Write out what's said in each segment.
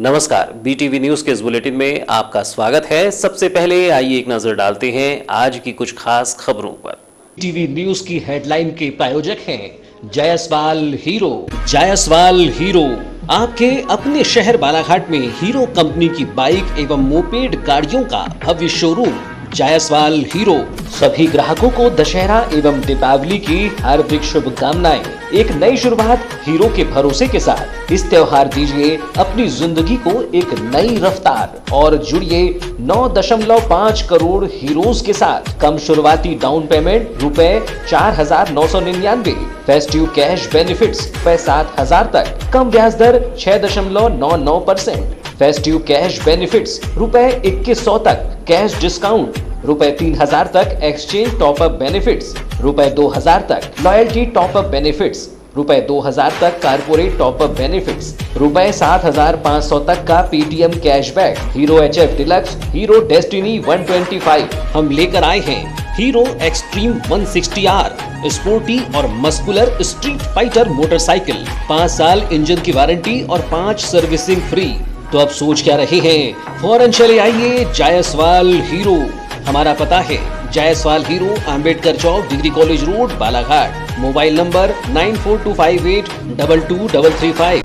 नमस्कार, BTV news के इस बुलेटिन में आपका स्वागत है। सबसे पहले आइए एक नजर डालते हैं आज की कुछ खास खबरों पर। टीवी न्यूज की हेडलाइन के प्रायोजक हैं जायसवाल हीरो। जायसवाल हीरो आपके अपने शहर बालाघाट में हीरो कंपनी की बाइक एवं मोपेड गाड़ियों का भव्य शोरूम जायसवाल हीरो सभी ग्राहकों को दशहरा एवं दीपावली की हार्दिक शुभकामनाएं। एक नई शुरुआत हीरो के भरोसे के साथ इस त्योहार दीजिए अपनी जिंदगी को एक नई रफ्तार और जुड़िए 9.5 करोड़ हीरोज के साथ। कम शुरुआती डाउन पेमेंट रुपए 4,999, फेस्टिव कैश बेनिफिट्स रुपए 7,000 तक, कम ब्याज दर 6.99%, फेस्टिव कैश बेनिफिट्स रुपए 2100 तक, कैश डिस्काउंट रुपए 3,000 तक, एक्सचेंज टॉपअप बेनिफिट्स रुपए 2,000 तक, लॉयल्टी टॉपअप बेनिफिट्स रुपए 2,000 तक, कारपोरेट टॉपअप बेनिफिट्स रुपए 7,500 तक का Paytm cashback. Hero HF deluxe, hero destiny 125 हम लेकर आए हैं हीरो एक्सट्रीम 160R स्पोर्टी और मस्कुलर स्ट्रीट फाइटर मोटरसाइकिल। 5 साल इंजन की वारंटी और 5 सर्विसिंग फ्री। तो अब सोच क्या रहे हैं, फौरन चले आइए जायसवाल हीरो। हमारा पता है Jaiswal Hero, Ambedkar Chowk, degree college road, Balaghat. Mobile number 9425822335।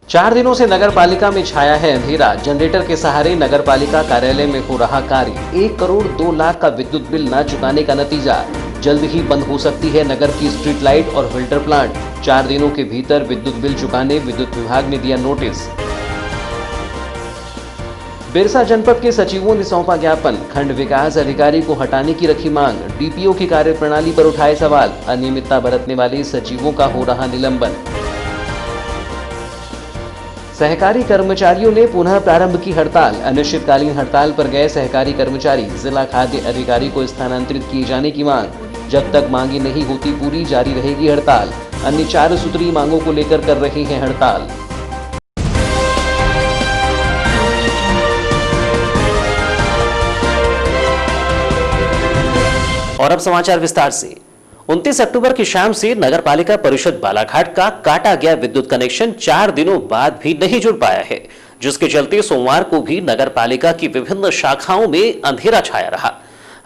4 दिनों से नगर पालिका में छाया है अंधेरा। जनरेटर के सहारे नगर पालिका कार्यालय में हो रहा कार्य। 1 करोड़ 2 लाख का विद्युत बिल न चुकाने का नतीजा। जल्द ही बंद हो सकती है नगर की स्ट्रीट लाइट और फिल्टर प्लांट। 4 दिनों के भीतर विद्युत बिल चुकाने विद्युत विभाग ने दिया नोटिस। बिरसा जनपद के सचिवों ने सौंपा ज्ञापन। खंड विकास अधिकारी को हटाने की रखी मांग। डीपीओ की कार्यप्रणाली पर उठाए सवाल। अनियमितता बरतने वाले सचिवों का हो रहा निलंबन। सहकारी कर्मचारियों ने पुनः प्रारंभ की हड़ताल। अनिश्चितकालीन हड़ताल पर गए सहकारी कर्मचारी। जिला खाद्य अधिकारी को स्थानांतरित किए जाने की मांग। जब तक मांगी नहीं होती पूरी, जारी रहेगी हड़ताल। अन्य 4 सूत्री मांगों को लेकर कर रहे हैं हड़ताल। और अब समाचार विस्तार से। 29 अक्टूबर की शाम से नगर पालिका परिषद बालाघाट का काटा गया विद्युत कनेक्शन 4 दिनों बाद भी नहीं जुड़ पाया है, जिसके चलते सोमवार को भी नगर पालिका की विभिन्न शाखाओं में अंधेरा छाया रहा।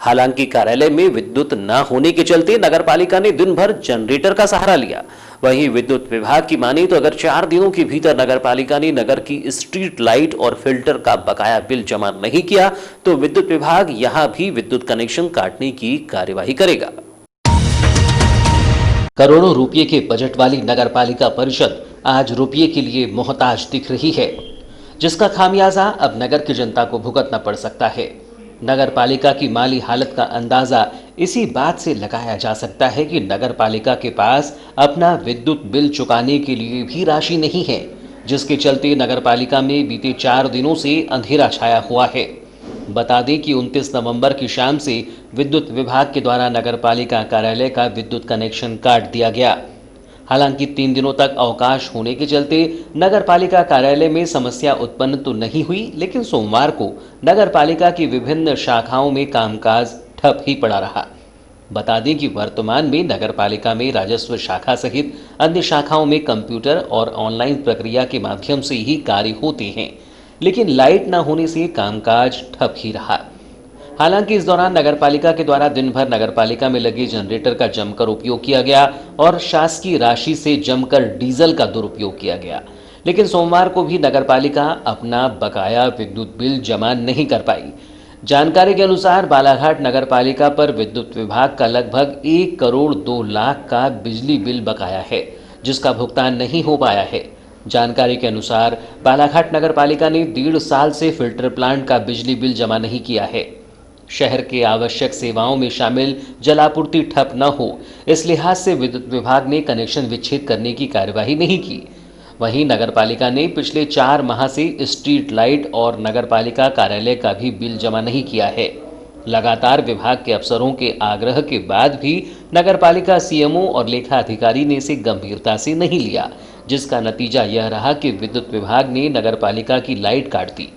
हालांकि कार्यालय में विद्युत न होने के चलते नगर पालिका ने दिन भर जनरेटर का सहारा लिया। वहीं विद्युत विभाग की माने तो अगर 4 दिनों के भीतर नगर पालिका ने नगर की स्ट्रीट लाइट और फिल्टर का बकाया बिल जमा नहीं किया तो विद्युत विभाग यहां भी विद्युत कनेक्शन काटने की कार्यवाही करेगा। करोड़ों रुपये के बजट वाली नगर पालिका परिषद आज रुपये के लिए मोहताज दिख रही है, जिसका खामियाजा अब नगर की जनता को भुगतना पड़ सकता है। नगर पालिका की माली हालत का अंदाजा इसी बात से लगाया जा सकता है कि नगर पालिका के पास अपना विद्युत बिल चुकाने के लिए भी राशि नहीं है, जिसके चलते नगर पालिका में बीते 4 दिनों से अंधेरा छाया हुआ है। बता दें कि 29 नवंबर की शाम से विद्युत विभाग के द्वारा नगर पालिका कार्यालय का विद्युत कनेक्शन काट दिया गया। हालांकि 3 दिनों तक अवकाश होने के चलते नगर पालिका कार्यालय में समस्या उत्पन्न तो नहीं हुई, लेकिन सोमवार को नगर पालिका की विभिन्न शाखाओं में कामकाज ठप ही पड़ा रहा। बता दें कि वर्तमान में नगर पालिका में राजस्व शाखा सहित अन्य शाखाओं में कंप्यूटर और ऑनलाइन प्रक्रिया के माध्यम से ही कार्य होते हैं, लेकिन लाइट न होने से कामकाज ठप ही रहा। हालांकि इस दौरान नगरपालिका के द्वारा दिन भर नगरपालिका में लगे जनरेटर का जमकर उपयोग किया गया और शासकीय राशि से जमकर डीजल का दुरुपयोग किया गया, लेकिन सोमवार को भी नगरपालिका अपना बकाया विद्युत बिल जमा नहीं कर पाई। जानकारी के अनुसार बालाघाट नगरपालिका पर विद्युत विभाग का लगभग 1 करोड़ 2 लाख का बिजली बिल बकाया है, जिसका भुगतान नहीं हो पाया है। जानकारी के अनुसार बालाघाट नगरपालिका ने 1.5 साल से फिल्टर प्लांट का बिजली बिल जमा नहीं किया है। शहर के आवश्यक सेवाओं में शामिल जलापूर्ति ठप न हो, इस लिहाज से विद्युत विभाग ने कनेक्शन विच्छेद करने की कार्यवाही नहीं की। वहीं नगरपालिका ने पिछले 4 माह से स्ट्रीट लाइट और नगरपालिका कार्यालय का भी बिल जमा नहीं किया है। लगातार विभाग के अफसरों के आग्रह के बाद भी नगरपालिका सीएमओ और लेखा अधिकारी ने इसे गंभीरता से नहीं लिया, जिसका नतीजा यह रहा कि विद्युत विभाग ने नगरपालिका की लाइट काट दी।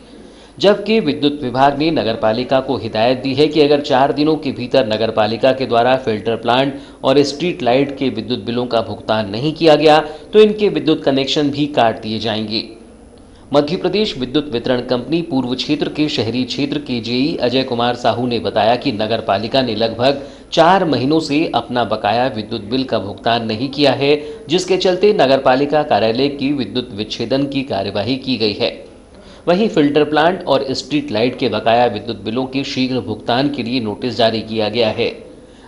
जबकि विद्युत विभाग ने नगरपालिका को हिदायत दी है कि अगर 4 दिनों के भीतर नगरपालिका के द्वारा फिल्टर प्लांट और स्ट्रीट लाइट के विद्युत बिलों का भुगतान नहीं किया गया तो इनके विद्युत कनेक्शन भी काट दिए जाएंगे। मध्य प्रदेश विद्युत वितरण कंपनी पूर्व क्षेत्र के शहरी क्षेत्र के जेई अजय कुमार साहू ने बताया कि नगरपालिका ने लगभग 4 महीनों से अपना बकाया विद्युत बिल का भुगतान नहीं किया है, जिसके चलते नगरपालिका कार्यालय की विद्युत विच्छेदन की कार्यवाही की गई है। वहीं फिल्टर प्लांट और स्ट्रीट लाइट के बकाया विद्युत बिलों के शीघ्र भुगतान के लिए नोटिस जारी किया गया है।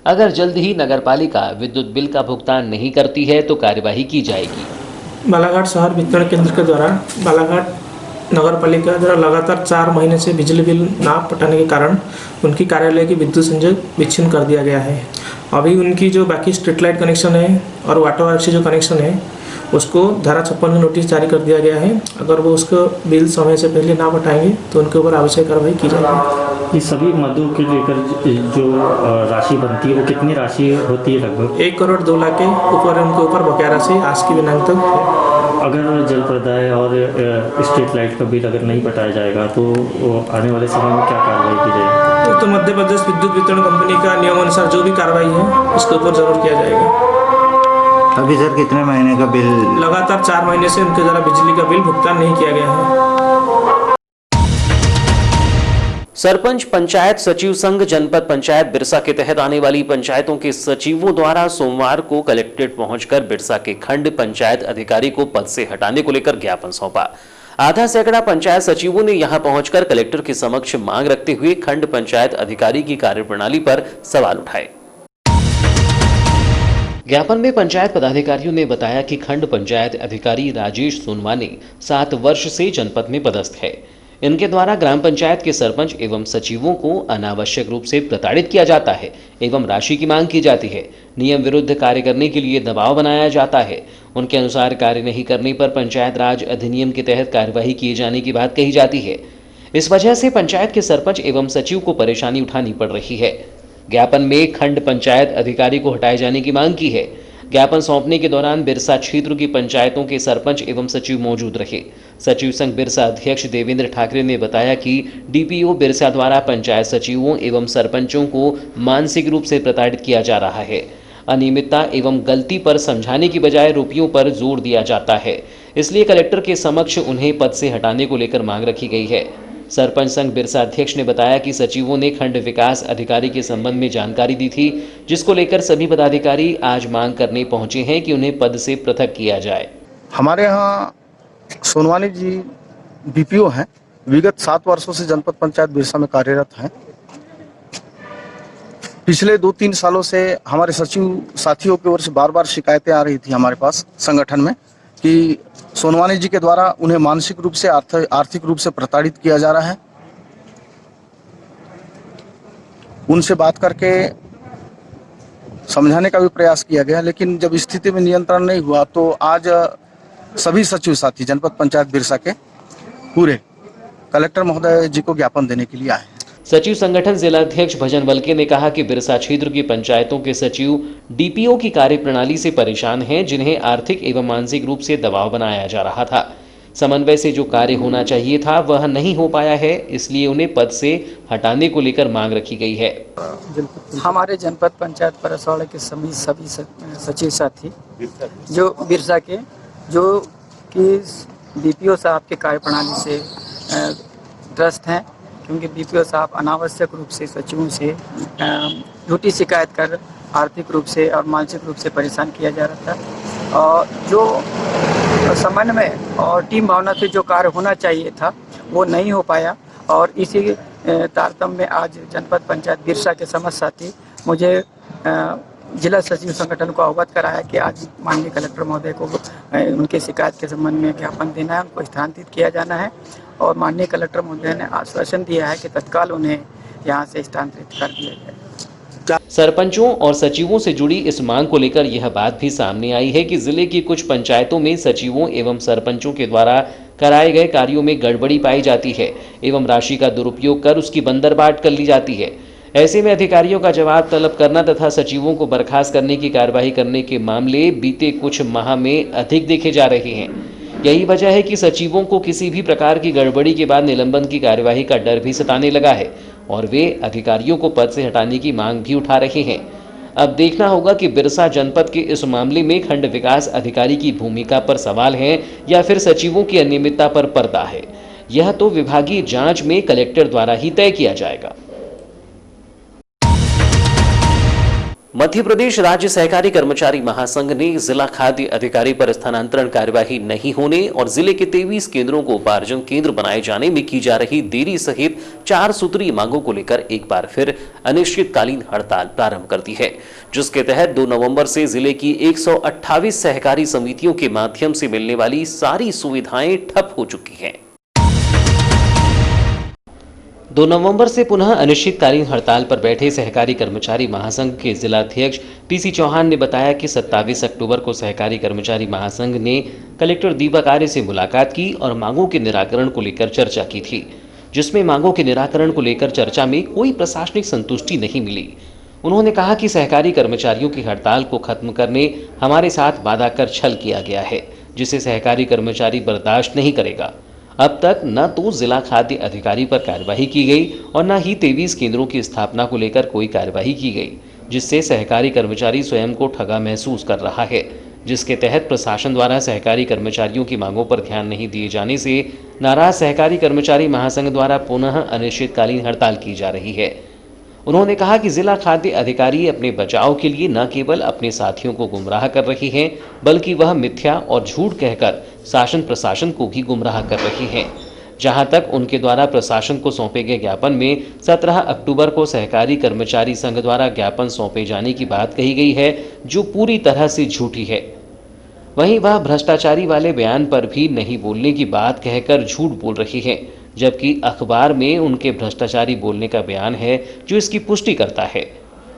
अगर जल्द ही नगरपालिका विद्युत बिल का भुगतान नहीं करती है तो कार्यवाही की जाएगी। बालाघाट शहर वितरण केंद्र के द्वारा बालाघाट नगर पालिका द्वारा लगातार 4 महीने से बिजली बिल ना पटाने के कारण उनकी कार्यालय की विद्युत संযোग विच्छिन्न कर दिया गया है। अभी उनकी जो बाकी स्ट्रीट लाइट कनेक्शन है और वाटर वर्क से जो कनेक्शन है उसको धारा 56 में नोटिस जारी कर दिया गया है। अगर वो उसको बिल समय से पहले ना पटाएंगे तो उनके ऊपर आवश्यक कार्रवाई की जाएगी। ये सभी मदों के लेकर जो राशि बनती है वो कितनी राशि होती है? लगभग 1 करोड़ 2 लाख के ऊपर उनके ऊपर बकाया राशि आज की दिनांक तक है। अगर जल प्रदाय और स्ट्रीट लाइट का बिल अगर नहीं पटाया जाएगा तो आने वाले समय में क्या कार्रवाई की जाएगी? तो मध्य प्रदेश विद्युत वितरण कंपनी का नियमानुसार जो भी कार्रवाई है उसके ऊपर जरूर किया जाएगा। अभी सर कितने महीने का बिल? लगातार 4 महीने से उनके द्वारा बिजली का बिल भुगतान नहीं किया गया है। सरपंच पंचायत सचिव संघ जनपद पंचायत बिरसा के तहत आने वाली पंचायतों के सचिवों द्वारा सोमवार को कलेक्ट्रेट पहुंचकर बिरसा के खंड पंचायत अधिकारी को पद से हटाने को लेकर ज्ञापन सौंपा। आधा सैकड़ा पंचायत सचिवों ने यहां पहुंचकर कलेक्टर के समक्ष मांग रखते हुए खंड पंचायत अधिकारी की कार्यप्रणाली पर सवाल उठाए। ज्ञापन में पंचायत पदाधिकारियों ने बताया कि खंड पंचायत अधिकारी राजेश सोनवानी 7 वर्ष से जनपद में पदस्थ है। इनके द्वारा ग्राम पंचायत के सरपंच एवं सचिवों को अनावश्यक रूप से प्रताड़ित किया जाता है एवं राशि की मांग की जाती है। नियम विरुद्ध कार्य करने के लिए दबाव बनाया जाता है। उनके अनुसार कार्य नहीं करने पर पंचायत राज अधिनियम के तहत कार्यवाही किए जाने की बात कही जाती है। इस वजह से पंचायत के सरपंच एवं सचिव को परेशानी उठानी पड़ रही है। ज्ञापन में खंड पंचायत अधिकारी को हटाए जाने की मांग की है। ज्ञापन सौंपने के दौरान बिरसा क्षेत्र की पंचायतों के सरपंच एवं सचिव मौजूद रहे। सचिव संघ बिरसा अध्यक्ष देवेंद्र ठाकरे ने बताया कि डीपीओ बिरसा द्वारा पंचायत सचिवों एवं सरपंचों को मानसिक रूप से प्रताड़ित किया जा रहा है। अनियमितता एवं गलती पर समझाने की बजाय रुपयों पर जोर दिया जाता है। इसलिए कलेक्टर के समक्ष उन्हें पद से हटाने को लेकर मांग रखी गई है। सरपंच संघ बिरसा अध्यक्ष ने बताया कि सचिवों ने खंड विकास अधिकारी के संबंध में जानकारी दी थी, जिसको लेकर सभी पदाधिकारी आज मांग करने पहुंचे हैं कि उन्हें पद से पृथक किया जाए। हमारे यहाँ सोनवानी जी बीपीओ हैं, विगत 7 वर्षों से जनपद पंचायत बिरसा में कार्यरत हैं। पिछले 2-3 सालों से हमारे सचिव साथियों की ओर से बार-बार शिकायतें आ रही थी हमारे पास संगठन में कि सोनवानी जी के द्वारा उन्हें मानसिक रूप से आर्थिक रूप से प्रताड़ित किया जा रहा है। उनसे बात करके समझाने का भी प्रयास किया गया, लेकिन जब स्थिति में नियंत्रण नहीं हुआ तो आज सभी सचिव साथी जनपद पंचायत बिरसा के पूरे कलेक्टर महोदय जी को ज्ञापन देने के लिए आए हैं। सचिव संगठन जिला अध्यक्ष भजन वलके ने कहा कि बिरसा क्षेत्र की पंचायतों के सचिव डीपीओ की कार्यप्रणाली से परेशान हैं, जिन्हें आर्थिक एवं मानसिक रूप से दबाव बनाया जा रहा था। समन्वय से जो कार्य होना चाहिए था वह नहीं हो पाया है, इसलिए उन्हें पद से हटाने को लेकर मांग रखी गई है। हमारे जनपद पंचायत परसवाड़ा के सभी सचिव साथी जो बिरसा के जो कि डीपीओ साहब के कार्यप्रणाली से त्रस्त हैं, क्योंकि बीपीओ साहब अनावश्यक रूप से सचिवों से झूठी शिकायत कर आर्थिक रूप से और मानसिक रूप से परेशान किया जा रहा था। और जो समन्वय और टीम भावना से जो कार्य होना चाहिए था वो नहीं हो पाया। और इसी तारतम्य में आज जनपद पंचायत बिरसा के समस्त साथी मुझे जिला सचिव संगठन को अवगत कराया कि आज माननीय कलेक्टर महोदय को उनके शिकायत के संबंध में ज्ञापन देना है, उनको स्थानांतरित किया जाना है। और माननीय कलेक्टर महोदय ने आश्वासन दिया है कि तत्काल उन्हें यहाँ से स्थानांतरित कर दिया जाए। सरपंचों और सचिवों से जुड़ी इस मांग को लेकर यह बात भी सामने आई है कि जिले की कुछ पंचायतों में सचिवों एवं सरपंचों के द्वारा कराए गए कार्यों में गड़बड़ी पाई जाती है एवं राशि का दुरुपयोग कर उसकी बंदरबाट कर ली जाती है। ऐसे में अधिकारियों का जवाब तलब करना तथा सचिवों को बर्खास्त करने की कार्रवाई करने के मामले बीते कुछ माह में अधिक देखे जा रहे हैं। यही वजह है कि सचिवों को किसी भी प्रकार की गड़बड़ी के बाद निलंबन की कार्यवाही का डर भी सताने लगा है और वे अधिकारियों को पद से हटाने की मांग भी उठा रहे हैं। अब देखना होगा कि बिरसा जनपद के इस मामले में खंड विकास अधिकारी की भूमिका पर सवाल है या फिर सचिवों की अनियमितता पर पर्दा है। यह तो विभागीय जांच में कलेक्टर द्वारा ही तय किया जाएगा। मध्य प्रदेश राज्य सहकारी कर्मचारी महासंघ ने जिला खाद्य अधिकारी पर स्थानांतरण कार्यवाही नहीं होने और जिले के 23 केंद्रों को उपार्जन केंद्र बनाए जाने में की जा रही देरी सहित 4 सूत्रीय मांगों को लेकर एक बार फिर अनिश्चितकालीन हड़ताल प्रारंभ कर दी है, जिसके तहत 2 नवंबर से जिले की 128 सहकारी समितियों के माध्यम से मिलने वाली सारी सुविधाएं ठप हो चुकी हैं। 2 नवंबर से पुनः अनिश्चितकालीन हड़ताल पर बैठे सहकारी कर्मचारी महासंघ के जिलाध्यक्ष पीसी चौहान ने बताया कि 27 अक्टूबर को सहकारी कर्मचारी महासंघ ने कलेक्टर दीपक आर्य से मुलाकात की और मांगों के निराकरण को लेकर चर्चा की थी, जिसमें मांगों के निराकरण को लेकर चर्चा में कोई प्रशासनिक संतुष्टि नहीं मिली। उन्होंने कहा कि सहकारी कर्मचारियों की हड़ताल को खत्म करने हमारे साथ वादा कर छल किया गया है, जिसे सहकारी कर्मचारी बर्दाश्त नहीं करेगा। अब तक न तो जिला खाद्य अधिकारी पर कार्रवाई की गई और न ही 23 केंद्रों की स्थापना को लेकर कोई कार्रवाई की गई, जिससे सहकारी कर्मचारी स्वयं को ठगा महसूस कर रहा है, जिसके तहत प्रशासन द्वारा सहकारी कर्मचारियों की मांगों पर ध्यान नहीं दिए जाने से नाराज सहकारी कर्मचारी महासंघ द्वारा पुनः अनिश्चितकालीन हड़ताल की जा रही है। उन्होंने कहा कि जिला खाद्य अधिकारी अपने बचाव के लिए न केवल अपने साथियों को गुमराह कर रही हैं, बल्कि वह मिथ्या और झूठ कहकर शासन प्रशासन को भी गुमराह कर रही हैं। जहां तक उनके द्वारा प्रशासन को सौंपे गए ज्ञापन में 17 अक्टूबर को सहकारी कर्मचारी संघ द्वारा ज्ञापन सौंपे जाने की बात कही गई है, जो पूरी तरह से झूठी है। वहीं वह भ्रष्टाचारी वाले बयान पर भी नहीं बोलने की बात कहकर झूठ बोल रही है, जबकि अखबार में उनके भ्रष्टाचारी बोलने का बयान है जो इसकी पुष्टि करता है।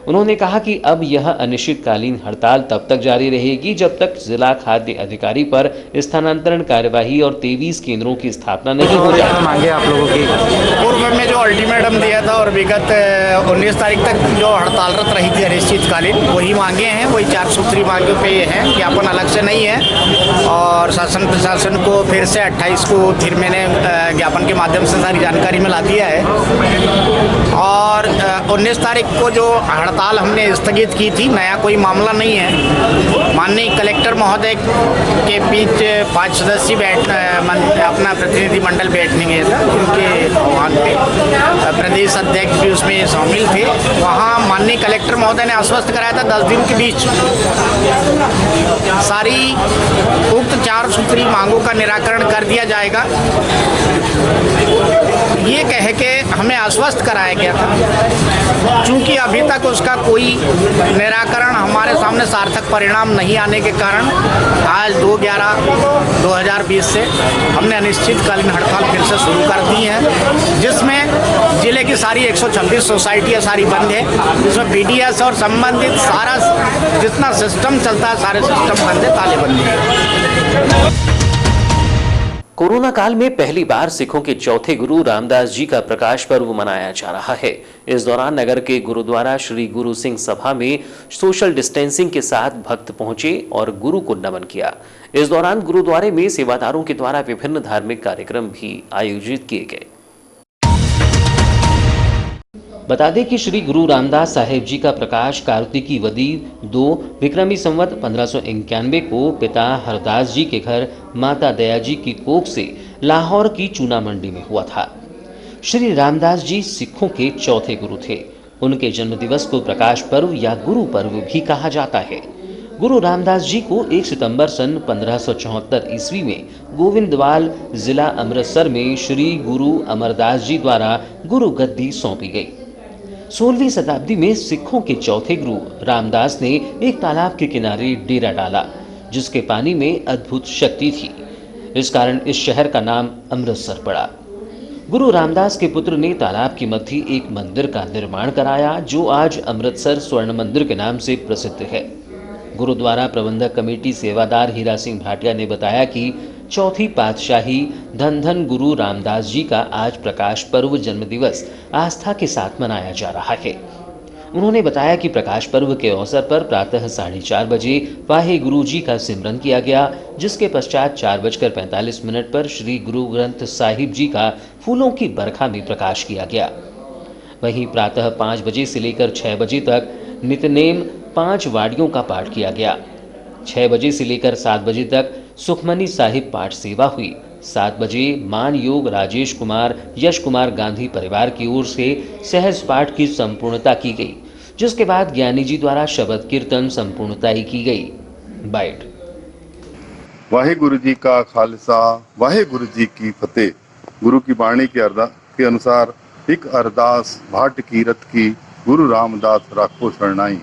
उन्होंने कहा कि अब यह अनिश्चितकालीन हड़ताल तब तक जारी रहेगी जब तक जिला खाद्य अधिकारी पर स्थानांतरण कार्यवाही और 23 केंद्रों की स्थापना नहीं हो जाए। मांगे आप लोगों की पूर्व में जो अल्टीमेटम दिया था और विगत 19 तारीख तक जो हड़तालरत रही थी अनिश्चितकालीन, वही मांगे हैं, वही 4 सूत्री मांगों पे हैं। ज्ञापन अलग से नहीं है और शासन प्रशासन को फिर से 28 को फिर मैंने ज्ञापन के माध्यम से सारी जानकारी मिला दिया है और 19 तारीख को जो हड़ताल हमने स्थगित की थी, नया कोई मामला नहीं है। माननीय कलेक्टर महोदय के बीच 5 सदस्यीय अपना प्रतिनिधि मंडल बैठने था, उनके आह्वान पे प्रदेश अध्यक्ष भी उसमें शामिल थे। वहाँ माननीय कलेक्टर महोदय ने आश्वस्त कराया था 10 दिन के बीच सारी उक्त 4 सूत्री मांगों का निराकरण कर दिया जाएगा, ये कह के हमें आश्वस्त कराया गया था। चूँकि अभी तक उसका कोई निराकरण हमारे सामने सार्थक परिणाम नहीं आने के कारण आज 2/11/2020 से हमने अनिश्चितकालीन हड़ताल फिर से शुरू कर दी है, जिसमें जिले की सारी 126 सोसाइटियाँ सारी बंद है, जिसमें BDS और संबंधित सारा जितना सिस्टम चलता है सारे सिस्टम बंद है, ताले बंद है। कोरोना काल में पहली बार सिखों के चौथे गुरु रामदास जी का प्रकाश पर्व मनाया जा रहा है। इस दौरान नगर के गुरुद्वारा श्री गुरु सिंह सभा में सोशल डिस्टेंसिंग के साथ भक्त पहुंचे और गुरु को नमन किया। इस दौरान गुरुद्वारे में सेवादारों के द्वारा विभिन्न धार्मिक कार्यक्रम भी आयोजित किए गए। बता दें कि श्री गुरु रामदास साहेब जी का प्रकाश कार्तिकी वदी 2 विक्रमी संवत 1591 को पिता हरदास जी के घर माता दया जी की कोख से लाहौर की चूना मंडी में हुआ था। श्री रामदास जी सिखों के चौथे गुरु थे। उनके जन्म दिवस को प्रकाश पर्व या गुरु पर्व भी कहा जाता है। गुरु रामदास जी को 1 सितंबर सन 1574 ईस्वी में गोविंदवाल जिला अमृतसर में श्री गुरु अमरदास जी द्वारा गुरु गद्दी सौंपी गई। 16वीं शताब्दी में सिखों के चौथे गुरु रामदास ने एक तालाब के किनारे डेरा डाला, जिसके पानी में अद्भुत शक्ति थी। इस कारण इस शहर का नाम अमृतसर पड़ा। गुरु रामदास के पुत्र ने तालाब के मध्य एक मंदिर का निर्माण कराया, जो आज अमृतसर स्वर्ण मंदिर के नाम से प्रसिद्ध है। गुरुद्वारा प्रबंधक कमेटी सेवादार हीरा सिंह भाटिया ने बताया कि चौथी पातशाही धन धन गुरु रामदास जी का आज प्रकाश पर्व जन्म दिवस आस्था के साथ मनाया जा रहा है। उन्होंने बताया कि प्रकाश पर्व के अवसर पर प्रातः 4:30 बजे वाहे गुरु जी का सिमरन किया गया, जिसके पश्चात 4:45 पर श्री गुरु ग्रंथ साहिब जी का फूलों की बरखा में प्रकाश किया गया। वहीं प्रातः 5 बजे से लेकर 6 बजे तक नित्यनेम 5 वाड़ियों का पाठ किया गया। 6 बजे से लेकर 7 बजे तक सुखमनी साहिब पाठ सेवा हुई। 7 बजे मान योग राजेश कुमार यश कुमार गांधी परिवार की ओर से सहज पाठ की संपूर्णता की गई, जिसके बाद ज्ञानी जी द्वारा शब्द कीर्तन संपूर्णता की गई। बाइट। वाहे गुरु जी का खालसा वाहे गुरु जी की फतेह। गुरु की वाणी के अनुसार एक अरदास भाट कीरत की गुरु रामदास राखो शरणाई।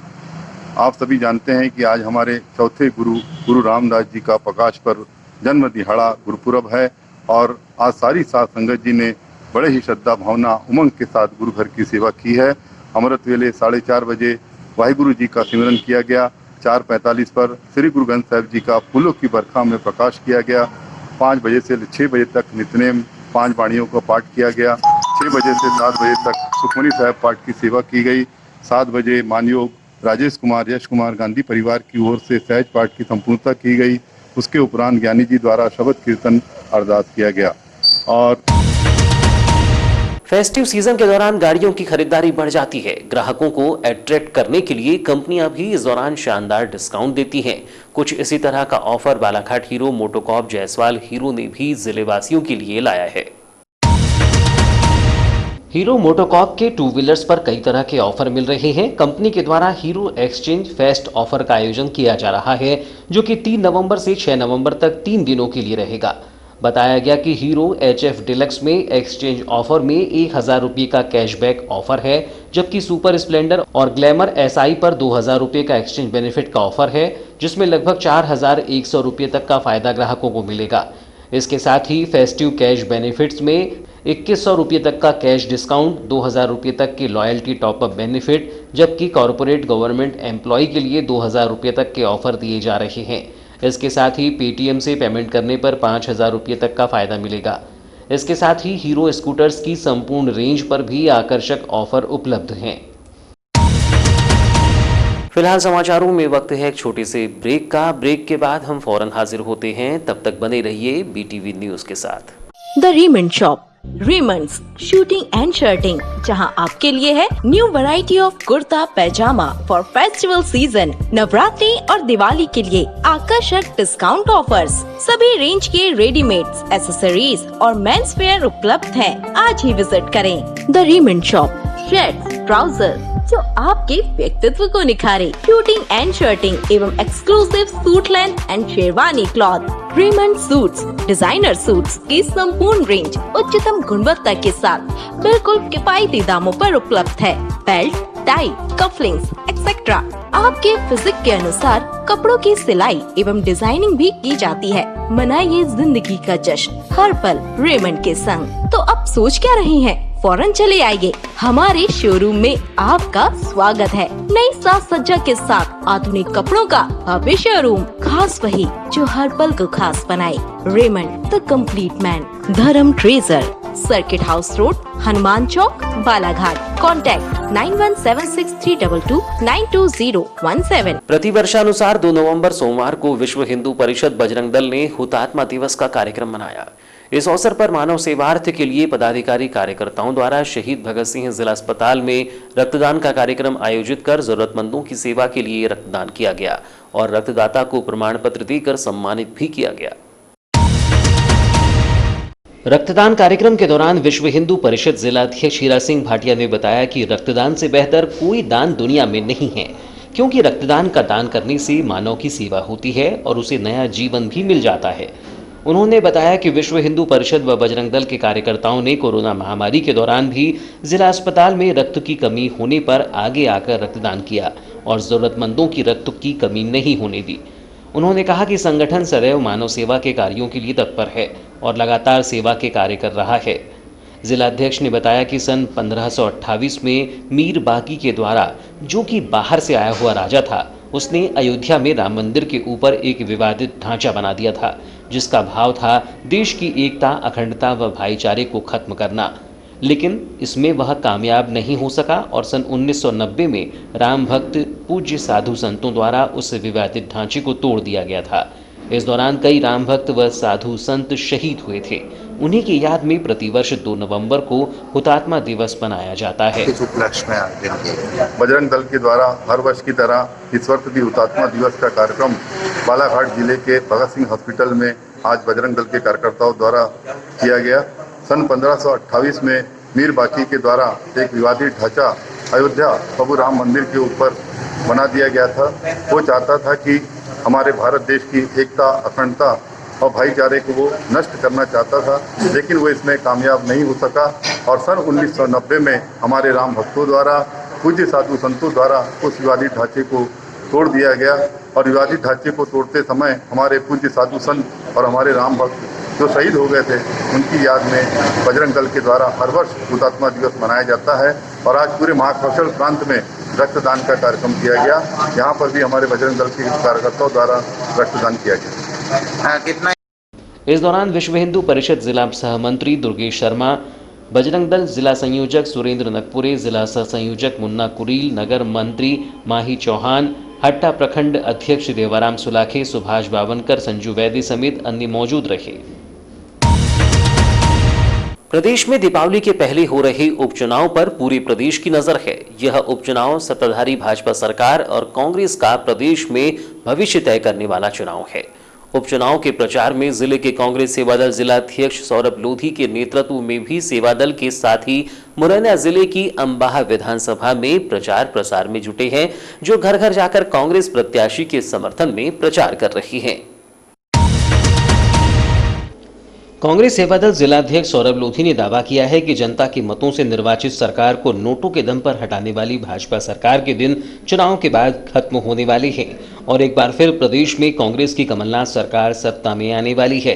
आप सभी जानते हैं कि आज हमारे चौथे गुरु रामदास जी का प्रकाश पर्व जन्म दिहाड़ा गुरुपुरब है और आज सारी साध संगत जी ने बड़े ही श्रद्धा भावना उमंग के साथ गुरु घर की सेवा की है। अमृत वेले 4:30 बजे वाहिगुरु जी का सिमरन किया गया। 4:45 पर श्री गुरु ग्रंथ साहिब जी का फूलों की बरखा में प्रकाश किया गया। 5 बजे से 6 बजे तक नित्यनेम 5 वाणियों का पाठ किया गया। 6 बजे से 7 बजे तक सुखमनी साहिब पाठ की सेवा की गई। 7 बजे मानयोग राजेश कुमार यश कुमार गांधी परिवार की ओर से सहज पाठ की संपूर्णता की गई। उसके उपरांत ज्ञानी जी द्वारा शब्द कीर्तन अरदास किया गया। और फेस्टिव सीजन के दौरान गाड़ियों की खरीदारी बढ़ जाती है। ग्राहकों को अट्रैक्ट करने के लिए कंपनियां भी इस दौरान शानदार डिस्काउंट देती हैं। कुछ इसी तरह का offer Balaghat hero MotoCorp Jaiswal hero ने भी जिलेवासियों के लिए लाया है। हीरो मोटोकॉर्प के 2 व्हीलर्स पर कई तरह के ऑफर मिल रहे हैं। कंपनी के द्वारा हीरो एक्सचेंज फेस्ट ऑफर का आयोजन किया जा रहा है, जो कि 3 नवंबर से 6 नवंबर तक 3 दिनों के लिए रहेगा। बताया गया कि हीरो HF डिलक्स में एक्सचेंज ऑफर में 1000 रुपये का कैशबैक ऑफर है, जबकि सुपर स्प्लेंडर और ग्लैमर SI पर 2000 रुपये का एक्सचेंज बेनिफिट का ऑफर है, जिसमें लगभग 4100 रुपये तक का फायदा ग्राहकों को मिलेगा। इसके साथ ही फेस्टिव कैश बेनिफिट्स में 2100 रुपये तक का कैश डिस्काउंट, 2000 रुपये तक की लॉयल्टी टॉपअप बेनिफिट, जबकि कॉरपोरेट गवर्नमेंट एम्प्लॉय के लिए 2000 रुपये तक के ऑफर दिए जा रहे हैं। इसके साथ ही पेटीएम से पेमेंट करने पर 5000 रुपये तक का फायदा मिलेगा। इसके साथ ही हीरो स्कूटर्स की संपूर्ण रेंज पर भी आकर्षक ऑफर उपलब्ध हैं। फिलहाल समाचारों में वक्त है एक छोटे से ब्रेक का। ब्रेक के बाद हम फौरन हाजिर होते हैं, तब तक बने रहिए BTV न्यूज के साथ। The Raymond shop, Raymond's shooting and shirting, जहां आपके लिए है new variety of kurta pyjama for festival season. Navratri और दिवाली के लिए आकर्षक डिस्काउंट ऑफर्स, सभी रेंज के रेडीमेड्स, एक्सेसरीज और मेंस वेयर उपलब्ध हैं। आज ही विजिट करें the Raymond shop. Shirts, trouser जो आपके व्यक्तित्व को निखारे, शूटिंग एंड शर्टिंग एवं exclusive suit length and sherwani cloth, Raymond suits, designer suits की संपूर्ण रेंज उच्चतम गुणवत्ता के साथ बिल्कुल किफायती दामों पर उपलब्ध है। बेल्ट, टाई, कफलिंग्स एक्सेट्रा आपके फिजिक के अनुसार कपड़ों की सिलाई एवं डिजाइनिंग भी की जाती है। मनाइए जिंदगी का जश्न हर पल रेमंड के संग। तो अब सोच क्या रहे हैं, फौरन चले आइए, हमारे शोरूम में आपका स्वागत है। नई साज सज्जा के साथ आधुनिक कपड़ों का भव्य शोरूम, खास वही जो हर पल को खास बनाए। Raymond the complete man, Dharam treasure, circuit house road, Hanuman Chowk, Balaghat. Contact 917632292017। प्रतिवर्षानुसार 2 नवंबर सोमवार को विश्व हिंदू परिषद बजरंग दल ने हुतात्मा दिवस का कार्यक्रम मनाया। इस अवसर पर मानव सेवार्थ के लिए पदाधिकारी कार्यकर्ताओं द्वारा शहीद भगत सिंह जिला अस्पताल में रक्तदान का कार्यक्रम आयोजित कर जरूरतमंदों की सेवा के लिए रक्तदान किया गया और रक्तदाता को प्रमाण पत्र देकर सम्मानित भी किया गया। रक्तदान कार्यक्रम के दौरान विश्व हिंदू परिषद जिला अध्यक्ष हीरा सिंह भाटिया ने बताया कि रक्तदान से बेहतर कोई दान दुनिया में नहीं है, क्योंकि रक्तदान का दान करने से मानव की सेवा होती है और उसे नया जीवन भी मिल जाता है। उन्होंने बताया कि विश्व हिंदू परिषद व बजरंग दल के कार्यकर्ताओं ने कोरोना महामारी के दौरान भी जिला अस्पताल में रक्त की कमी होने पर आगे आकर रक्तदान किया और जरूरतमंदों की रक्त की कमी नहीं होने दी। उन्होंने कहा कि संगठन सदैव मानव सेवा के कार्यों के लिए तत्पर है और लगातार सेवा के कार्य कर रहा है। जिलाध्यक्ष ने बताया कि सन 1528 में मीर बाकी के द्वारा, जो कि बाहर से आया हुआ राजा था, उसने अयोध्या में राम मंदिर के ऊपर एक विवादित ढांचा बना दिया था, जिसका भाव था देश की एकता, अखंडता व भाईचारे को खत्म करना। लेकिन इसमें वह कामयाब नहीं हो सका और सन 1990 में राम भक्त पूज्य साधु संतों द्वारा उस विवादित ढांचे को तोड़ दिया गया था। इस दौरान कई राम भक्त व साधु संत शहीद हुए थे। उन्हीं की याद में प्रतिवर्ष 2 नवंबर को हुतात्मा दिवस मनाया जाता है। इस उपलक्ष्य में बजरंग दल के द्वारा हर वर्ष की तरह इस वर्ष भी हुतात्मा दिवस का कार्यक्रम बालाघाट जिले के भगत सिंह हॉस्पिटल में आज बजरंग दल के कार्यकर्ताओं द्वारा किया गया। सन 1528 में मीर बाकी के द्वारा एक विवादित ढांचा अयोध्या प्रभु राम मंदिर के ऊपर बना दिया गया था। वो चाहता था कि हमारे भारत देश की एकता, अखंडता और भाईचारे को वो नष्ट करना चाहता था, लेकिन वो इसमें कामयाब नहीं हो सका और सन 1990 में हमारे राम भक्तों द्वारा, पूज्य साधु संतों द्वारा उस विवादित ढांचे को तोड़ दिया गया और विवादित ढांचे को तोड़ते समय हमारे पूज्य साधु संत और हमारे राम भक्त जो शहीद हो गए थे उनकी याद में बजरंग दल के द्वारा हर वर्ष हुतात्मा दिवस मनाया जाता है और आज पूरे महाकौशल प्रांत में रक्तदान का कार्यक्रम किया गया। यहाँ पर भी हमारे बजरंग दल के कार्यकर्ताओं द्वारा रक्तदान किया गया। इस दौरान विश्व हिंदू परिषद जिला सह मंत्री दुर्गेश शर्मा, बजरंग दल जिला संयोजक सुरेंद्र नकपुरे, जिला सह संयोजक मुन्ना कुरील, नगर मंत्री माही चौहान, हट्टा प्रखंड अध्यक्ष देवाराम सुलाखे, सुभाष बावनकर, संजू वैद्य समेत अन्य मौजूद रहे। प्रदेश में दीपावली के पहले हो रहे उपचुनाव पर पूरे प्रदेश की नजर है। यह उपचुनाव सत्ताधारी भाजपा सरकार और कांग्रेस का प्रदेश में भविष्य तय करने वाला चुनाव है। उपचुनाव के प्रचार में जिले के कांग्रेस सेवादल जिलाध्यक्ष सौरभ लोधी के नेतृत्व में भी सेवादल के साथ ही मुरैना जिले की अंबाह विधानसभा में प्रचार प्रसार में जुटे हैं, जो घर घर जाकर कांग्रेस प्रत्याशी के समर्थन में प्रचार कर रही हैं। कांग्रेस सेवादल जिलाध्यक्ष सौरभ लोधी ने दावा किया है कि जनता के मतों से निर्वाचित सरकार को नोटों के दम पर हटाने वाली भाजपा सरकार के दिन चुनाव के बाद खत्म होने वाले हैं और एक बार फिर प्रदेश में कांग्रेस की कमलनाथ सरकार सत्ता में आने वाली है।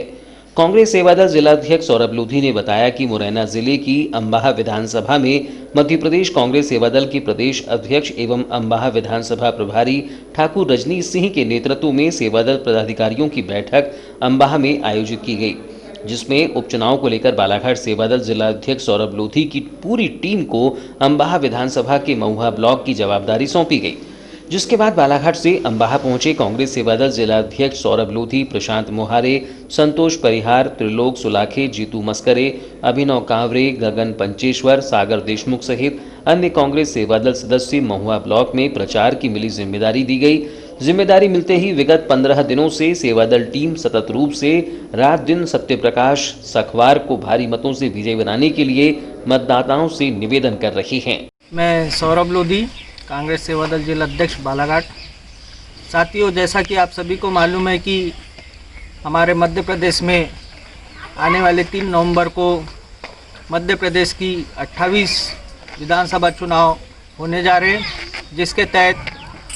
कांग्रेस सेवादल जिलाध्यक्ष सौरभ लोधी ने बताया कि मुरैना जिले की अंबाह विधानसभा में मध्य प्रदेश कांग्रेस सेवादल के प्रदेश अध्यक्ष एवं अंबाह विधानसभा प्रभारी ठाकुर रजनीश सिंह के नेतृत्व में सेवादल पदाधिकारियों की बैठक अंबाह में आयोजित की गई, जिसमें उपचुनाव को लेकर बालाघाट सेवादल जिलाध्यक्ष सौरभ लोधी की पूरी टीम को अंबाह विधानसभा के महुआ ब्लॉक की जवाबदारी सौंपी गई। जिसके बाद बालाघाट से अंबाह पहुंचे कांग्रेस सेवादल जिलाध्यक्ष सौरभ लोधी, प्रशांत मोहारे, संतोष परिहार, त्रिलोक सुलाखे, जीतू मस्करे, अभिनव कांवरे, गगन पंचेश्वर, सागर देशमुख सहित अन्य कांग्रेस सेवादल सदस्य महुआ ब्लॉक में प्रचार की मिली जिम्मेदारी दी गई। जिम्मेदारी मिलते ही विगत 15 दिनों से सेवादल टीम सतत रूप से रात दिन सत्यप्रकाश सखवार को भारी मतों से विजयी बनाने के लिए मतदाताओं से निवेदन कर रही हैं। मैं सौरभ लोधी, कांग्रेस सेवादल जिला अध्यक्ष बालाघाट। साथियों, जैसा कि आप सभी को मालूम है कि हमारे मध्य प्रदेश में आने वाले 3 नवंबर को मध्य प्रदेश की 28 विधानसभा चुनाव होने जा रहे हैं, जिसके तहत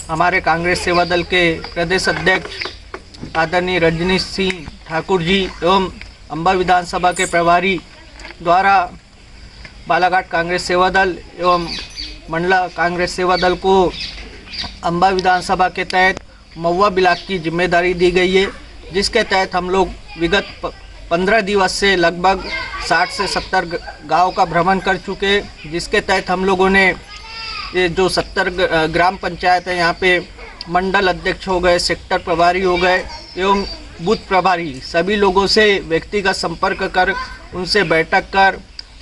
हमारे कांग्रेस सेवादल के प्रदेश अध्यक्ष आदरणीय रजनीश सिंह ठाकुर जी एवं अंबा विधानसभा के प्रभारी द्वारा बालाघाट कांग्रेस सेवादल एवं मंडला कांग्रेस सेवादल को अंबा विधानसभा के तहत महुआ ब्लॉक की जिम्मेदारी दी गई है, जिसके तहत हम लोग विगत 15 दिवस से लगभग 60 से 70 गाँव का भ्रमण कर चुके, जिसके तहत हम लोगों ने ये जो 70 ग्राम पंचायत है, यहाँ पे मंडल अध्यक्ष हो गए, सेक्टर प्रभारी हो गए एवं बूथ प्रभारी, सभी लोगों से व्यक्तिगत संपर्क कर उनसे बैठक कर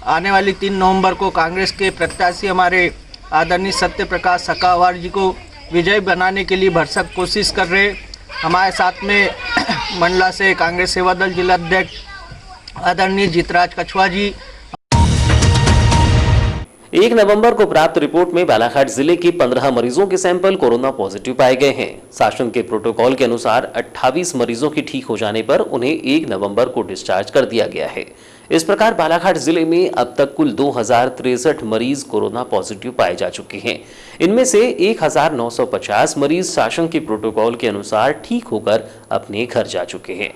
आने वाली 3 नवंबर को कांग्रेस के प्रत्याशी हमारे आदरणीय सत्यप्रकाश सखावार जी को विजयी बनाने के लिए भरसक कोशिश कर रहे। हमारे साथ में मंडला से कांग्रेस सेवादल जिला अध्यक्ष आदरणीय जीतराज कछुआ जी। 1 नवंबर को प्राप्त रिपोर्ट में बालाघाट जिले के 15 मरीजों के सैंपल कोरोना पॉजिटिव पाए गए हैं। शासन के प्रोटोकॉल के अनुसार 28 मरीजों के ठीक हो जाने पर उन्हें 1 नवंबर को डिस्चार्ज कर दिया गया है। इस प्रकार बालाघाट जिले में अब तक कुल 2063 मरीज कोरोना पॉजिटिव पाए जा चुके हैं। इनमें से 1950 मरीज शासन के प्रोटोकॉल के अनुसार ठीक होकर अपने घर जा चुके हैं।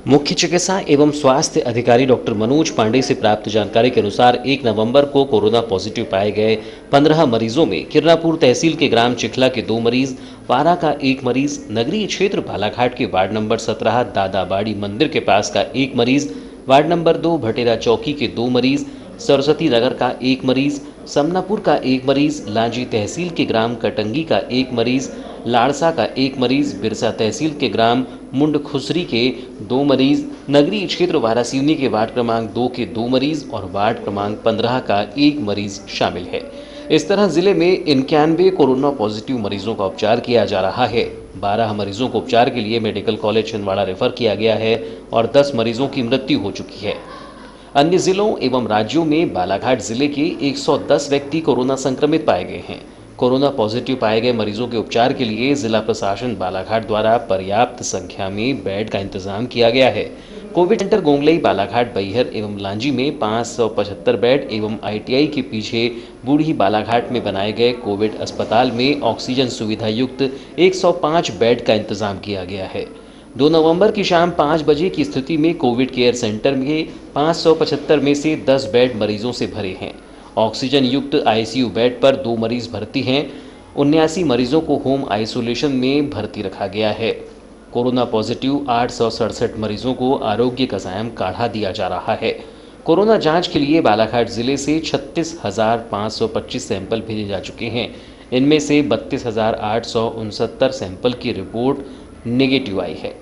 मुख्य चिकित्सा एवं स्वास्थ्य अधिकारी डॉक्टर मनोज पांडे से प्राप्त जानकारी के अनुसार 1 नवंबर को कोरोना पॉजिटिव पाए गए 15 मरीजों में किरनापुर तहसील के ग्राम चिखला के 2 मरीज, पारा का 1 मरीज, नगरीय क्षेत्र बालाघाट के वार्ड नंबर 17 दादाबाड़ी मंदिर के पास का 1 मरीज, वार्ड नंबर 2 भटेरा चौकी के 2 मरीज, सरस्वती नगर का 1 मरीज, समनापुर का 1 मरीज, लांजी तहसील के ग्राम कटंगी का 1 मरीज, लाड़सा का 1 मरीज, बिरसा तहसील के ग्राम मुंडखुसरी के 2 मरीज, नगरीय क्षेत्र वारासिवनी के वार्ड क्रमांक 2 के 2 मरीज और वार्ड क्रमांक 15 का 1 मरीज शामिल है। इस तरह जिले में 91 कोरोना पॉजिटिव मरीजों का उपचार किया जा रहा है। 12 मरीजों को उपचार के लिए मेडिकल कॉलेज छिंदवाड़ा रेफर किया गया है और 10 मरीजों की मृत्यु हो चुकी है। अन्य जिलों एवं राज्यों में बालाघाट जिले के 110 व्यक्ति कोरोना संक्रमित पाए गए हैं। कोरोना पॉजिटिव पाए गए मरीजों के उपचार के लिए जिला प्रशासन बालाघाट द्वारा पर्याप्त संख्या में बेड का इंतजाम किया गया है। कोविड सेंटर गोंगलई, बालाघाट, बैहर एवं लांजी में 575 बेड एवं ITI के पीछे बूढ़ी बालाघाट में बनाए गए कोविड अस्पताल में ऑक्सीजन सुविधा युक्त 105 बेड का इंतजाम किया गया है। 2 नवंबर की शाम 5 बजे की स्थिति में कोविड केयर सेंटर में 575 में से 10 बेड मरीजों से भरे हैं। ऑक्सीजन युक्त ICU बेड पर 2 मरीज भर्ती हैं। 79 मरीजों को होम आइसोलेशन में भर्ती रखा गया है। कोरोना पॉजिटिव 867 मरीजों को आरोग्य कसायम काढ़ा दिया जा रहा है। कोरोना जांच के लिए बालाघाट जिले से 36,525 सैंपल भेजे जा चुके हैं। इनमें से 32,869 सैंपल की रिपोर्ट नेगेटिव आई है।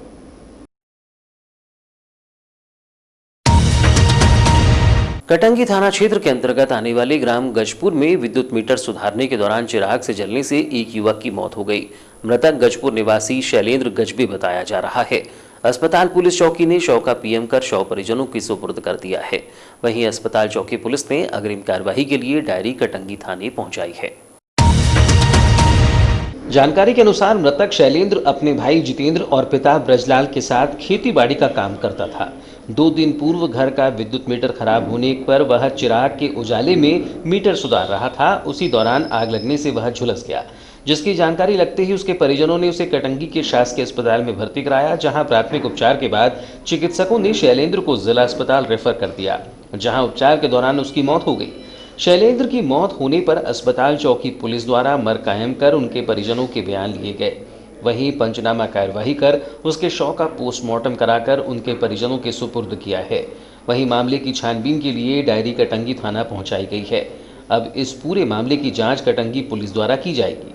कटंगी थाना क्षेत्र के अंतर्गत आने वाले ग्राम गजपुर में विद्युत मीटर सुधारने के दौरान चिराग से जलने से एक युवक की मौत हो गई। मृतक गजपुर निवासी शैलेंद्र गजबी बताया जा रहा है। अस्पताल पुलिस चौकी ने शव का PM कर शव परिजनों की सुपुर्द कर दिया है। वहीं अस्पताल चौकी पुलिस ने अग्रिम कार्यवाही के लिए डायरी कटंगी थाने पहुंचाई है। जानकारी के अनुसार मृतक शैलेंद्र अपने भाई जितेंद्र और पिता ब्रजलाल के साथ खेती-बाड़ी का काम करता था। 2 दिन पूर्व घर का विद्युत मीटर खराब होने पर वह चिराग के उजाले में मीटर सुधार रहा था। उसी दौरान आग लगने से वह झुलस गया, जिसकी जानकारी लगते ही उसके परिजनों ने उसे कटंगी के शासकीय अस्पताल में भर्ती कराया, जहां प्राथमिक उपचार के बाद चिकित्सकों ने शैलेंद्र को जिला अस्पताल रेफर कर दिया, जहां उपचार के दौरान उसकी मौत हो गई। शैलेंद्र की मौत होने पर अस्पताल चौकी पुलिस द्वारा मर कायम कर उनके परिजनों के बयान लिए गए। वहीं पंचनामा कार्यवाही कर उसके शव का पोस्टमार्टम कराकर उनके परिजनों के सुपुर्द किया है। वहीं मामले की छानबीन के लिए डायरी कटंगी थाना पहुंचाई गई है। अब इस पूरे मामले की जांच कटंगी पुलिस द्वारा की जाएगी।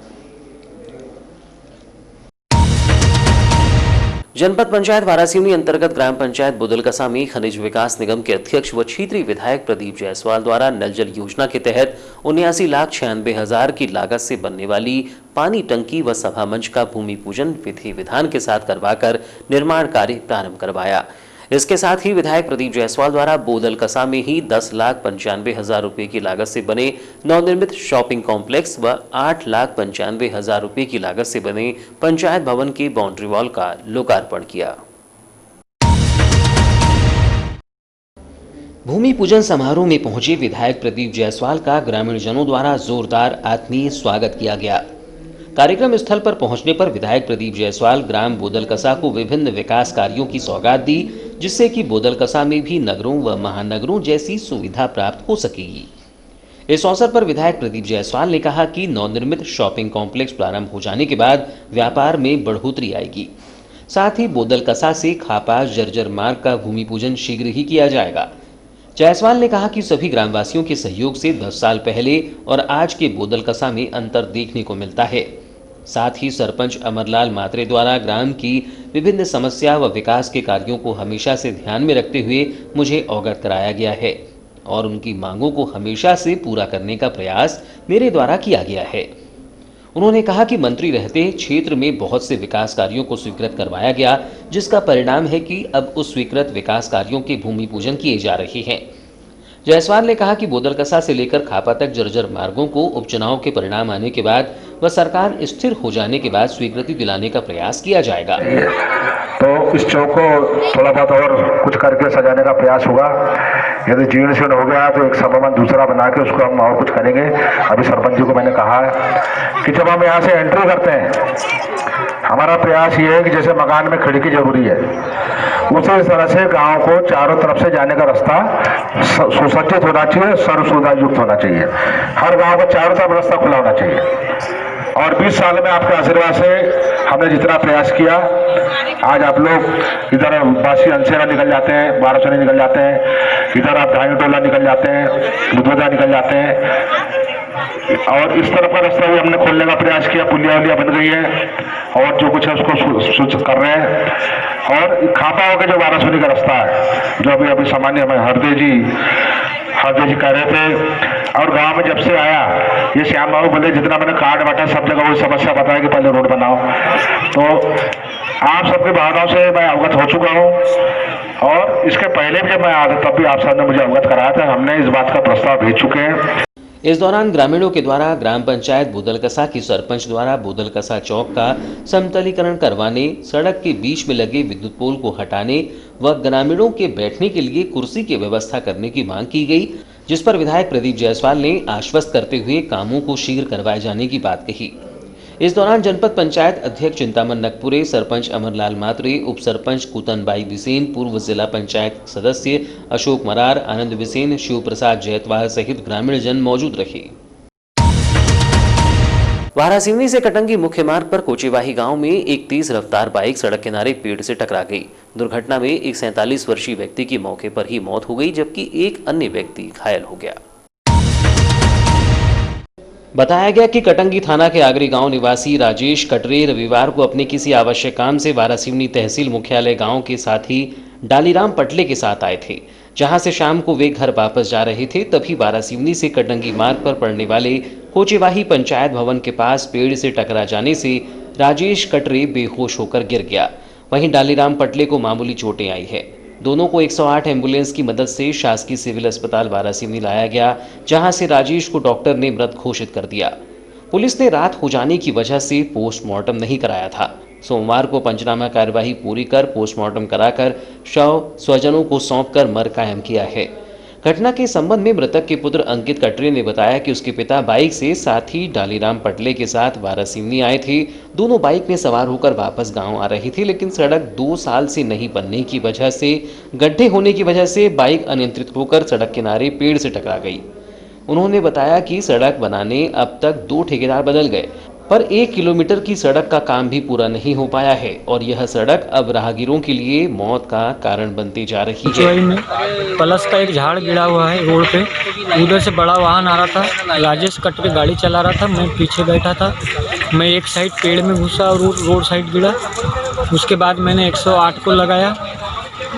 जनपद पंचायत वारासिवनी अंतर्गत ग्राम पंचायत बुदलकसा में खनिज विकास निगम के अध्यक्ष व क्षेत्रीय विधायक प्रदीप जायसवाल द्वारा नल जल योजना के तहत 79,96,000 की लागत से बनने वाली पानी टंकी व सभा मंच का भूमि पूजन विधि विधान के साथ करवाकर निर्माण कार्य प्रारंभ करवाया। इसके साथ ही विधायक प्रदीप जायसवाल द्वारा बोदलकसा में ही 10,95,000 रुपये की लागत से बने नवनिर्मित शॉपिंग कॉम्प्लेक्स व 8,95,000 रुपये की लागत से बने पंचायत भवन के बाउंड्री वॉल का लोकार्पण किया। भूमि पूजन समारोह में पहुंचे विधायक प्रदीप जायसवाल का ग्रामीण जनों द्वारा जोरदार आत्मीय स्वागत किया गया। कार्यक्रम स्थल पर पहुंचने पर विधायक प्रदीप जायसवाल ग्राम बोदलकसा को विभिन्न विकास कार्यों की सौगात दी, जिससे कि बोदलकसा में भी नगरों व महानगरों जैसी सुविधा प्राप्त हो सकेगी। इस अवसर पर विधायक प्रदीप जायसवाल ने कहा कि नवनिर्मित शॉपिंग कॉम्प्लेक्स प्रारंभ हो जाने के बाद व्यापार में बढ़ोतरी आएगी। साथ ही बोदलकसा से खापास जर्जर मार्ग का भूमि पूजन शीघ्र ही किया जाएगा। जायसवाल ने कहा कि सभी ग्रामवासियों के सहयोग से 10 साल पहले और आज के बोदलकसा में अंतर देखने को मिलता है। साथ ही सरपंच अमरलाल मात्रे द्वारा ग्राम की विभिन्न समस्या व विकास के कार्यों को हमेशा से ध्यान में रखते हुए मुझे अवगत कराया गया है और उनकी मांगों को हमेशा से पूरा करने का प्रयास मेरे द्वारा किया गया है। उन्होंने कहा कि मंत्री रहते क्षेत्र में बहुत से विकास कार्यों को स्वीकृत करवाया गया, जिसका परिणाम है कि अब उस स्वीकृत विकास कार्यों के भूमि पूजन किए जा रहे हैं। जायसवाल ने कहा कि बोदलकसा से लेकर खापा तक जर्जर मार्गों को उपचुनाव के परिणाम आने के बाद व सरकार स्थिर हो जाने के बाद स्वीकृति दिलाने का प्रयास किया जाएगा। तो इस चौक को थोड़ा बहुत और कुछ करके सजाने का प्रयास होगा। यदि जीर्ण शीर्ण हो गया तो एक सभामंच दूसरा बना के उसको हम और कुछ करेंगे। अभी सरपंच जी को मैंने कहा है कि जब हम यहाँ से एंट्री करते हैं, हमारा प्रयास ये है कि जैसे मकान में खिड़की जरूरी है, उसी तरह से गांव को चारों तरफ से जाने का रास्ता सुसज्जित होना चाहिए, सर्व सुविधा युक्त होना चाहिए। हर गांव को चारों तरफ रास्ता खुला होना चाहिए। और 20 साल में आपके आशीर्वाद से हमने जितना प्रयास किया, आज आप लोग इधर बासी अंसेरा निकल जाते हैं, बारासोनी निकल जाते हैं, इधर आप ढाई टोला निकल जाते हैं, बुधवदा निकल जाते हैं, और इस तरफ का रास्ता भी हमने खोलने का प्रयास किया। पुलिया उलिया बन गई है और जो कुछ है उसको कर रहे हैं। और खापा होकर जो बारासोनी का रास्ता है, जो अभी अभी सामान्य हमें हरदे जी कह रहे थे, और गांव में जब से आया ये श्याम बाबू बोले जितना मैंने कार्ड बांटा सब जगह वही समस्या बताया कि पहले रोड बनाओ। तो आप सबकी भावनाओं से मैं अवगत हो चुका हूँ, और इसके पहले भी जब मैं आया तब भी आप सब ने मुझे अवगत कराया था। हमने इस बात का प्रस्ताव भेज चुके हैं। इस दौरान ग्रामीणों के द्वारा ग्राम पंचायत बुदलकसा की सरपंच द्वारा बुदलकसा चौक का समतलीकरण करवाने, सड़क के बीच में लगे विद्युत पोल को हटाने व ग्रामीणों के बैठने के लिए कुर्सी की व्यवस्था करने की मांग की गई, जिस पर विधायक प्रदीप जायसवाल ने आश्वस्त करते हुए कामों को शीघ्र करवाए जाने की बात कही। इस दौरान जनपद पंचायत अध्यक्ष चिंतामन नकपुरे, सरपंच अमरलाल मात्रे, उप सरपंच कुतनबाई बिसेन, पूर्व जिला पंचायत सदस्य अशोक मरार, आनंद बिसेन, शिव प्रसाद जैतवाल सहित ग्रामीण जन मौजूद रहे। वारासिवनी से कटंगी मुख्य मार्ग पर कोचेवाही गांव में एक तेज रफ्तार बाइक सड़क किनारे पेड़ से टकरा गई। दुर्घटना में एक 47 वर्षीय व्यक्ति की मौके पर ही मौत हो गई, जबकि एक अन्य व्यक्ति घायल हो गया। बताया गया कि कटंगी थाना के आगरी गांव निवासी राजेश कटरे रविवार को अपने किसी आवश्यक काम से वारासिवनी तहसील मुख्यालय गांव के साथी डालीराम पटले के साथ आए थे, जहां से शाम को वे घर वापस जा रहे थे। तभी वारासिवनी से कटंगी मार्ग पर पड़ने वाले कोचेवाही पंचायत भवन के पास पेड़ से टकरा जाने से राजेश कटरे बेहोश होकर गिर गया। वहीं डालीराम पटले को मामूली चोटें आई है। दोनों को 108 एम्बुलेंस की मदद से शासकीय सिविल अस्पताल वारासिवनी लाया गया, जहां से राजेश को डॉक्टर ने मृत घोषित कर दिया। पुलिस ने रात हो जाने की वजह से पोस्टमार्टम नहीं कराया था। सोमवार को पंचनामा कार्यवाही पूरी कर पोस्टमार्टम कराकर शव स्वजनों को सौंपकर मर कायम किया है। घटना के संबंध में मृतक के पुत्र अंकित कटरे ने बताया कि उसके पिता बाइक से साथी डालीराम पटले के साथ वारासिवनी आए थे। दोनों बाइक में सवार होकर वापस गांव आ रहे थे, लेकिन सड़क 2 साल से नहीं बनने की वजह से गड्ढे होने की वजह से बाइक अनियंत्रित होकर सड़क किनारे पेड़ से टकरा गई। उन्होंने बताया कि सड़क बनाने अब तक 2 ठेकेदार बदल गए, पर 1 किलोमीटर की सड़क का काम भी पूरा नहीं हो पाया है और यह सड़क अब राहगीरों के लिए मौत का कारण बनती जा रही है। में प्लस का एक झाड़ गिरा हुआ है रोड पे, उधर से बड़ा वाहन आ रहा था। राजेश कटरे गाड़ी चला रहा था, मैं पीछे बैठा था। मैं एक साइड पेड़ में घुसा और रोड साइड गिरा। उसके बाद मैंने 108 को लगाया,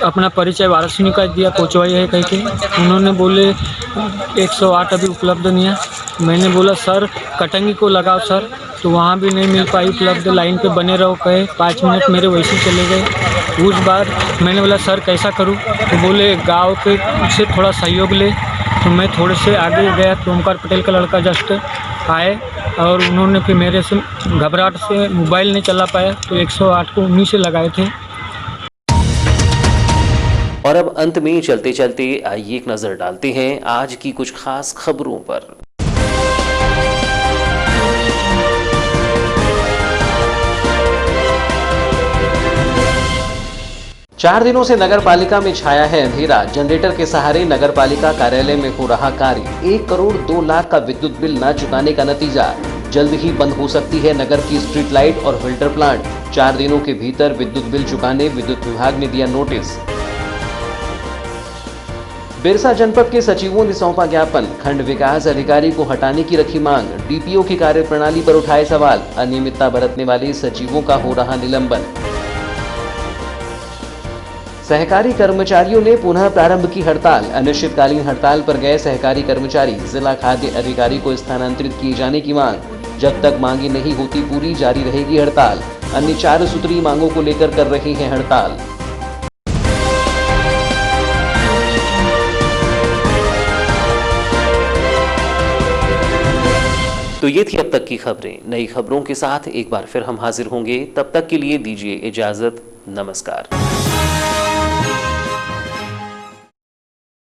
अपना परिचय वारासिवनी का दिया, कोचवाई है कह के। उन्होंने बोले 108 अभी उपलब्ध नहीं है। मैंने बोला सर कटंगी को लगाओ सर, तो वहाँ भी नहीं मिल पाई उपलब्ध, लाइन पे बने रहो कहे। 5 मिनट मेरे वैसे चले गए। उस बार मैंने बोला सर कैसा करूँ, तो बोले गांव के से थोड़ा सहयोग ले। तो मैं थोड़े से आगे गया तो ओमकार पटेल का लड़का जस्ट आए और उन्होंने फिर मेरे से घबराहट से मोबाइल नहीं चला पाया, तो 108 को उन्हीं से लगाए थे। और अब अंत में चलते चलते आइए एक नजर डालते हैं आज की कुछ खास खबरों पर। चार दिनों से नगर पालिका में छाया है अंधेरा। जनरेटर के सहारे नगर पालिका कार्यालय में हो रहा कार्य। 1 करोड़ 2 लाख का विद्युत बिल न चुकाने का नतीजा। जल्द ही बंद हो सकती है नगर की स्ट्रीट लाइट और फिल्टर प्लांट। 4 दिनों के भीतर विद्युत बिल चुकाने विद्युत विभाग ने दिया नोटिस। बिरसा जनपद के सचिवों ने सौंपा ज्ञापन। खंड विकास अधिकारी को हटाने की रखी मांग। डीपीओ की कार्यप्रणाली पर उठाए सवाल। अनियमितता बरतने वाले सचिवों का हो रहा निलंबन। सहकारी कर्मचारियों ने पुनः प्रारंभ की हड़ताल। अनिश्चितकालीन हड़ताल पर गए सहकारी कर्मचारी। जिला खाद्य अधिकारी को स्थानांतरित किए जाने की मांग। जब तक मांगी नहीं होती पूरी जारी रहेगी हड़ताल। अन्य 4 सूत्री मांगों को लेकर कर रही है हड़ताल। तो ये थी अब तक की खबरें। नई खबरों के साथ एक बार फिर हम हाजिर होंगे। तब तक के लिए दीजिए इजाजत। नमस्कार।